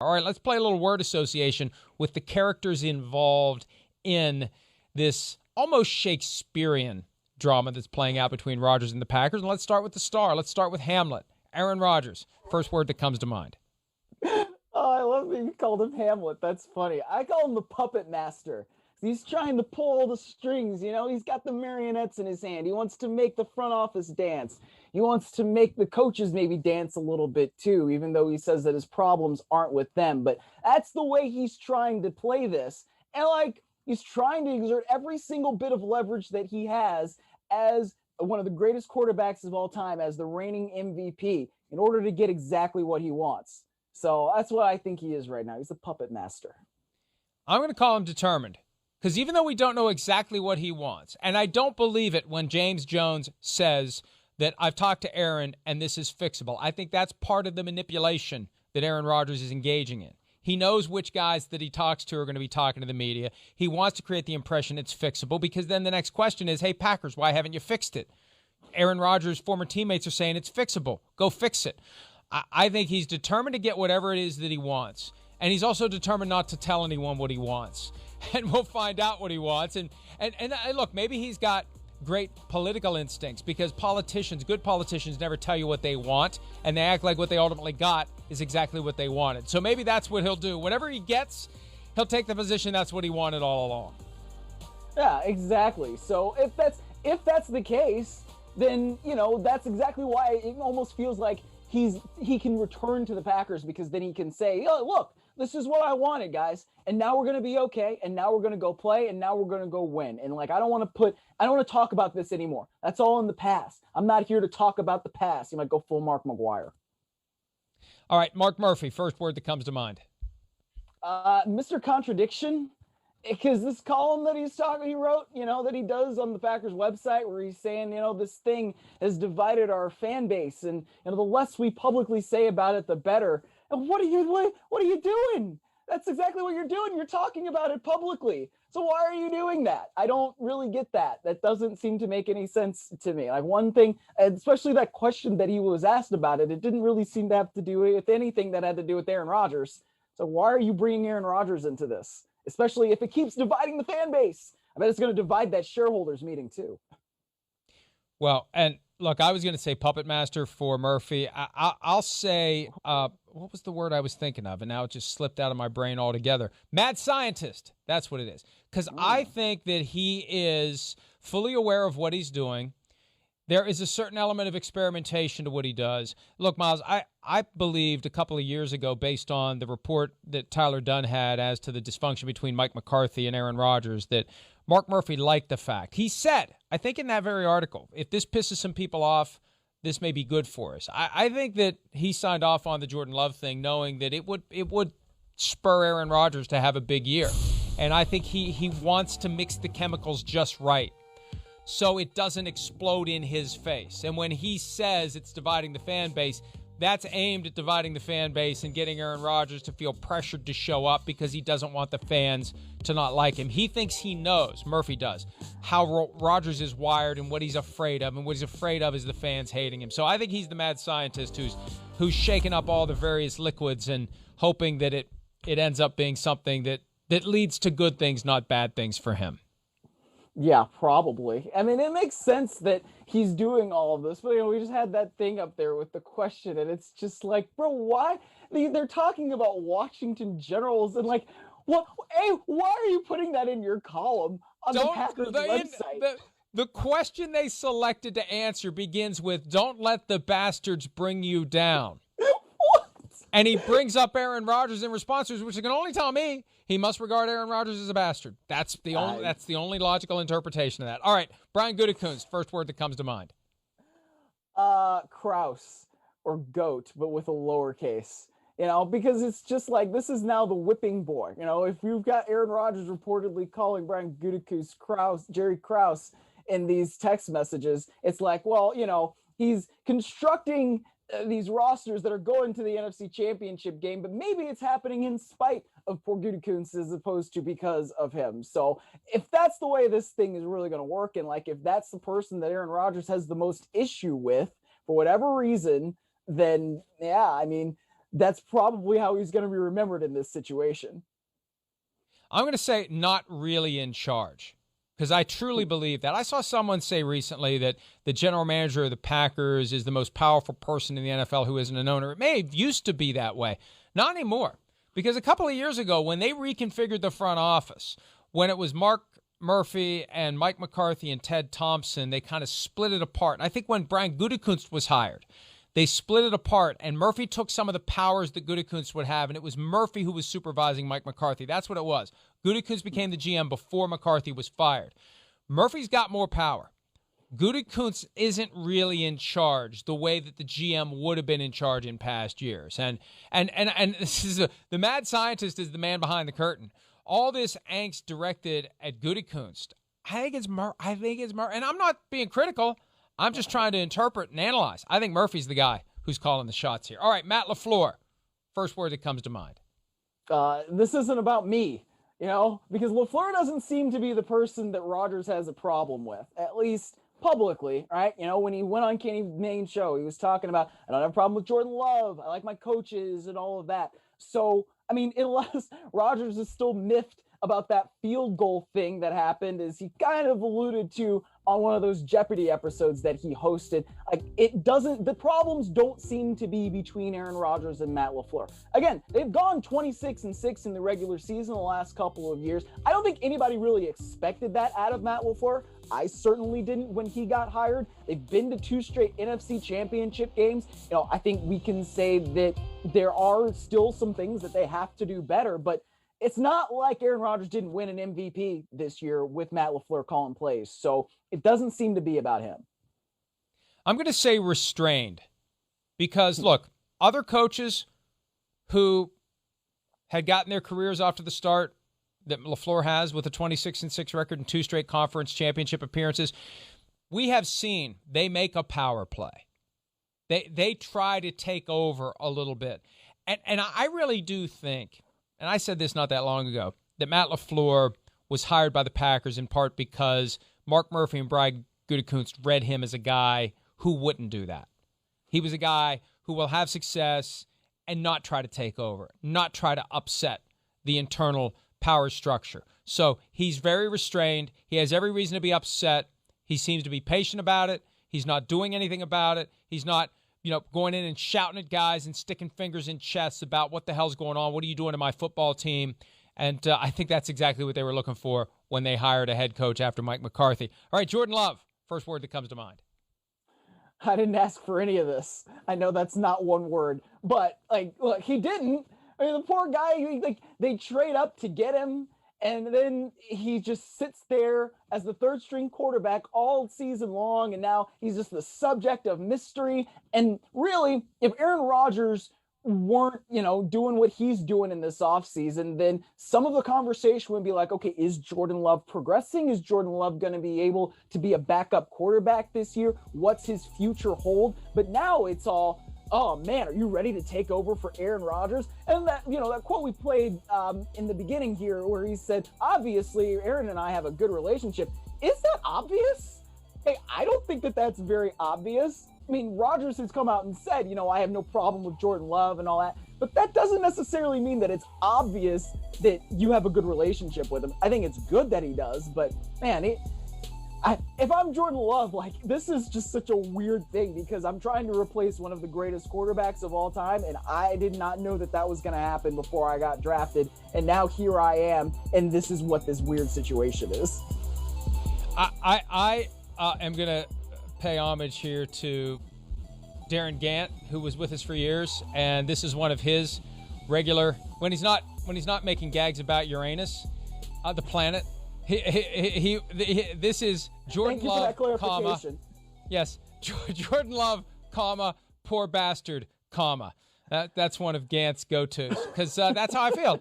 All right, let's play a little word association with the characters involved in this almost Shakespearean drama that's playing out between Rodgers and the Packers. And let's start with the star. Let's start with Hamlet. Aaron Rodgers. First word that comes to mind. Oh, I love that you called him Hamlet. That's funny. I call him the puppet master. He's trying to pull all the strings, you know? He's got the marionettes in his hand. He wants to make the front office dance. He wants to make the coaches maybe dance a little bit too, even though he says that his problems aren't with them. But that's the way he's trying to play this. And he's trying to exert every single bit of leverage that he has as one of the greatest quarterbacks of all time, as the reigning MVP, in order to get exactly what he wants. So that's what I think he is right now. He's a puppet master. I'm going to call him determined. Because even though we don't know exactly what he wants, and I don't believe it when James Jones says that I've talked to Aaron and this is fixable. I think that's part of the manipulation that Aaron Rodgers is engaging in. He knows which guys that he talks to are going to be talking to the media. He wants to create the impression it's fixable because then the next question is, hey, Packers, why haven't you fixed it? Aaron Rodgers' former teammates are saying it's fixable. Go fix it. I think he's determined to get whatever it is that he wants. And he's also determined not to tell anyone what he wants. And we'll find out what he wants. And look, maybe he's got great political instincts because good politicians never tell you what they want, and they act like what they ultimately got is exactly what they wanted. So maybe that's what he'll do. Whatever he gets, he'll take the position that's what he wanted all along. Yeah, exactly. So if that's the case, then, you know, that's exactly why it almost feels like he can return to the Packers, because then he can say, oh, look, this is what I wanted, guys. And now we're going to be okay. And now we're going to go play. And now we're going to go win. And I don't want to talk about this anymore. That's all in the past. I'm not here to talk about the past. You might go full Mark McGuire. All right. Mark Murphy, first word that comes to mind. Mr. Contradiction. Because this column that he wrote, you know, that he does on the Packers website, where he's saying, you know, this thing has divided our fan base. And, you know, the less we publicly say about it, the better. And what are you doing? That's exactly what you're doing. You're talking about it publicly. So why are you doing that? I don't really get that. That doesn't seem to make any sense to me. Like, one thing, especially that question that he was asked about it didn't really seem to have to do with anything that had to do with Aaron Rodgers. So why are you bringing Aaron Rodgers into this? Especially if it keeps dividing the fan base. I bet it's going to divide that shareholders meeting too. Well, and look, I was going to say puppet master for Murphy. I'll say, what was the word I was thinking of? And now it just slipped out of my brain altogether. Mad scientist. That's what it is. Because I think that he is fully aware of what he's doing. There is a certain element of experimentation to what he does. Look, Myles, I believed a couple of years ago, based on the report that Tyler Dunn had as to the dysfunction between Mike McCarthy and Aaron Rodgers, that Mark Murphy liked the fact. He said, I think in that very article, if this pisses some people off, this may be good for us. I think that he signed off on the Jordan Love thing knowing that it would spur Aaron Rodgers to have a big year. And I think he wants to mix the chemicals just right, so it doesn't explode in his face. And when he says it's dividing the fan base, that's aimed at dividing the fan base and getting Aaron Rodgers to feel pressured to show up because he doesn't want the fans to not like him. He thinks he knows, Murphy does, how Rodgers is wired and what he's afraid of. And what he's afraid of is the fans hating him. So I think he's the mad scientist who's shaking up all the various liquids and hoping that it ends up being something that leads to good things, not bad things for him. Yeah, probably. I mean, it makes sense that he's doing all of this, but, you know, we just had that thing up there with the question, and it's just like, bro, why? They're talking about Washington Generals, and like, what? Hey, why are you putting that in your column on the Packers website? The question they selected to answer begins with, don't let the bastards bring you down. And he brings up Aaron Rodgers in response to which can only tell me he must regard Aaron Rodgers as a bastard. That's the only logical interpretation of that. All right, Brian Gutekunst, first word that comes to mind. Kraus, or goat, but with a lowercase. You know, because it's just like, this is now the whipping boy. You know, if you've got Aaron Rodgers reportedly calling Brian Gutekunst Jerry Krause in these text messages, it's like, well, you know, he's constructing these rosters that are going to the NFC Championship game, but maybe it's happening in spite of poor Gutekunst as opposed to because of him. So if that's the way this thing is really going to work, and like if that's the person that Aaron Rodgers has the most issue with for whatever reason, then yeah, I mean, that's probably how he's going to be remembered in this situation. I'm going to say not really in charge, because I truly believe that. I saw someone say recently that the general manager of the Packers is the most powerful person in the NFL who isn't an owner. It may have used to be that way. Not anymore, because a couple of years ago when they reconfigured the front office, when it was Mark Murphy and Mike McCarthy and Ted Thompson, they kind of split it apart. And I think when Brian Gutekunst was hired, they split it apart, and Murphy took some of the powers that Gutekunst would have, and it was Murphy who was supervising Mike McCarthy. That's what it was. Gutekunst became the GM before McCarthy was fired. Murphy's got more power. Gutekunst isn't really in charge the way that the GM would have been in charge in past years. And this is the mad scientist is the man behind the curtain. All this angst directed at Gutekunst, I think it's Murphy. And I'm not being critical. I'm just trying to interpret and analyze. I think Murphy's the guy who's calling the shots here. All right, Matt LaFleur, first word that comes to mind. This isn't about me, because LaFleur doesn't seem to be the person that Rodgers has a problem with, at least publicly, right? When he went on Kenny's main show, he was talking about, I don't have a problem with Jordan Love. I like my coaches and all of that. So, unless Rodgers is still miffed about that field goal thing that happened, as he kind of alluded to on one of those Jeopardy episodes that he hosted, the problems don't seem to be between Aaron Rodgers and Matt LaFleur. Again, they've gone 26-6 in the regular season the last couple of years. I don't think anybody really expected that out of Matt LaFleur. I certainly didn't when he got hired. They've been to 2 straight NFC championship games. I think we can say that there are still some things that they have to do better, but it's not like Aaron Rodgers didn't win an MVP this year with Matt LaFleur calling plays. So it doesn't seem to be about him. I'm going to say restrained because, look, other coaches who had gotten their careers off to the start that LaFleur has with a 26-6 record and 2 straight conference championship appearances, we have seen they make a power play. They try to take over a little bit. And I really do think, and I said this not that long ago, that Matt LaFleur was hired by the Packers in part because Mark Murphy and Brian Gutekunst read him as a guy who wouldn't do that. He was a guy who will have success and not try to take over, not try to upset the internal power structure. So he's very restrained. He has every reason to be upset. He seems to be patient about it. He's not doing anything about it. He's not going in and shouting at guys and sticking fingers in chests about what the hell's going on. What are you doing to my football team? And I think that's exactly what they were looking for when they hired a head coach after Mike McCarthy. All right, Jordan Love, first word that comes to mind. I didn't ask for any of this. I know that's not one word, but look, he didn't. The poor guy, they trade up to get him, and then he just sits there as the third string quarterback all season long, and now he's just the subject of mystery. And really, if Aaron Rodgers weren't, doing what he's doing in this offseason, then some of the conversation would be like, okay, is Jordan Love progressing? Is Jordan Love going to be able to be a backup quarterback this year? What's his future hold? But now it's all, oh man, are you ready to take over for Aaron Rodgers? And that, that quote we played in the beginning here where he said, obviously Aaron and I have a good relationship. Is that obvious? Hey, I don't think that that's very obvious. Rodgers has come out and said, I have no problem with Jordan Love and all that, but that doesn't necessarily mean that it's obvious that you have a good relationship with him. I think it's good that he does, but man, if I'm Jordan Love, this is just such a weird thing because I'm trying to replace one of the greatest quarterbacks of all time, and I did not know that was going to happen before I got drafted, and now here I am, and this is what this weird situation is. I am going to pay homage here to Darren Gant, who was with us for years, and this is one of his regular when he's not making gags about Uranus, the planet. This is Jordan Love, comma, yes, Jordan Love, comma, poor bastard, comma. That's one of Gant's go-tos because that's how I feel.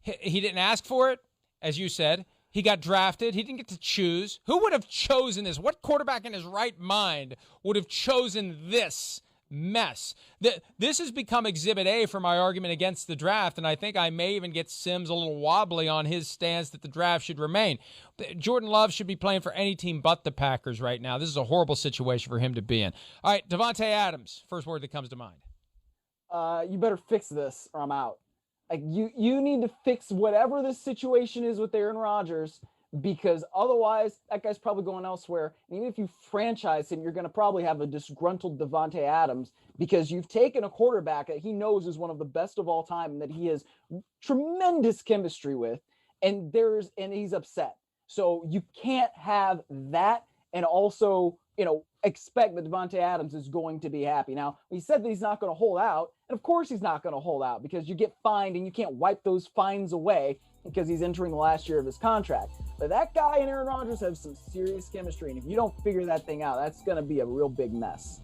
He didn't ask for it, as you said. He got drafted. He didn't get to choose. Who would have chosen this? What quarterback in his right mind would have chosen this mess? This has become Exhibit A for my argument against the draft, and I think I may even get Sims a little wobbly on his stance that the draft should remain. Jordan Love should be playing for any team but the Packers right now. This is a horrible situation for him to be in. All right, Davante Adams, first word that comes to mind. you better fix this or I'm out. Like you need to fix whatever this situation is with Aaron Rodgers, because otherwise that guy's probably going elsewhere. And even if you franchise him, you're going to probably have a disgruntled Davante Adams, because you've taken a quarterback that he knows is one of the best of all time and that he has tremendous chemistry with, and he's upset. So you can't have that and also, expect that Davante Adams is going to be happy. Now, he said that he's not going to hold out, and of course he's not going to hold out, because you get fined and you can't wipe those fines away because he's entering the last year of his contract. But that guy and Aaron Rodgers have some serious chemistry, and if you don't figure that thing out, that's going to be a real big mess.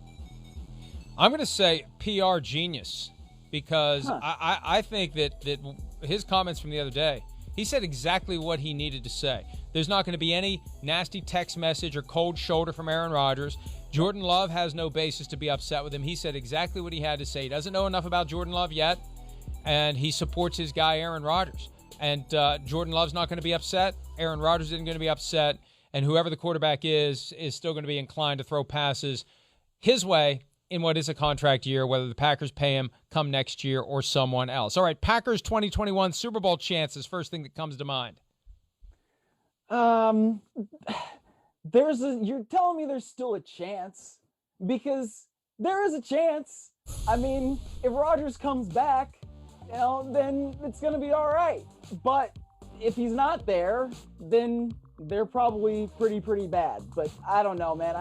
I'm going to say PR genius, because I think that his comments from the other day, he said exactly what he needed to say. There's not going to be any nasty text message or cold shoulder from Aaron Rodgers. Jordan Love has no basis to be upset with him. He said exactly what he had to say. He doesn't know enough about Jordan Love yet, and he supports his guy Aaron Rodgers. And Jordan Love's not going to be upset. Aaron Rodgers isn't going to be upset. And whoever the quarterback is still going to be inclined to throw passes his way in what is a contract year, whether the Packers pay him come next year or someone else. All right, Packers 2021 Super Bowl chances, first thing that comes to mind. You're telling me there's still a chance, because there is a chance. I mean, if Rodgers comes back, then it's going to be all right. But if he's not there, then they're probably pretty bad. But I don't know, man.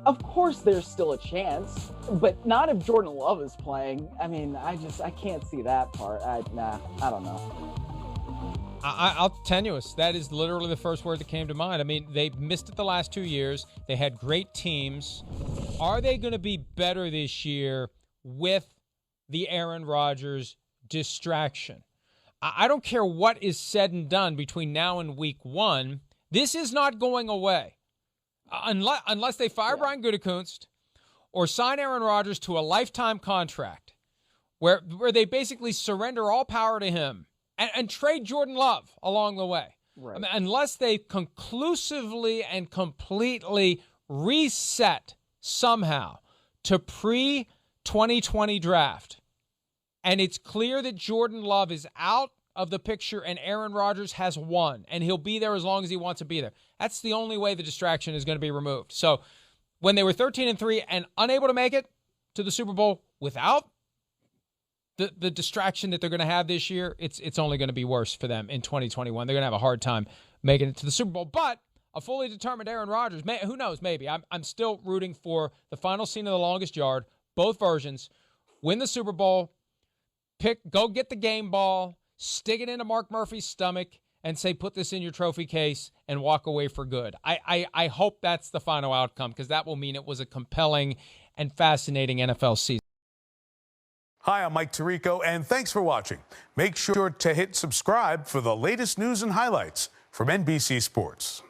Of course there's still a chance, but not if Jordan Love is playing. I mean, I can't see that part. I don't know. I'll tenuous. That is literally the first word that came to mind. I mean, they've missed it the last 2 years. They had great teams. Are they going to be better this year with the Aaron Rodgers distraction? I don't care what is said and done between now and week 1. This is not going away. Unless they fire Brian Gutekunst or sign Aaron Rodgers to a lifetime contract where they basically surrender all power to him and trade Jordan Love along the way. Right. I mean, unless they conclusively and completely reset somehow to pre-2020 draft, and it's clear that Jordan Love is out of the picture and Aaron Rodgers has won, and he'll be there as long as he wants to be there. That's the only way the distraction is going to be removed. So when they were 13-3 and unable to make it to the Super Bowl without the distraction that they're going to have this year, it's only going to be worse for them in 2021. They're going to have a hard time making it to the Super Bowl. But a fully determined Aaron Rodgers, who knows, maybe. I'm still rooting for the final scene of The Longest Yard, both versions, win the Super Bowl, go get the game ball, stick it into Mark Murphy's stomach, and say, put this in your trophy case and walk away for good. I hope that's the final outcome, because that will mean it was a compelling and fascinating NFL season. Hi, I'm Mike Tirico, and thanks for watching. Make sure to hit subscribe for the latest news and highlights from NBC Sports.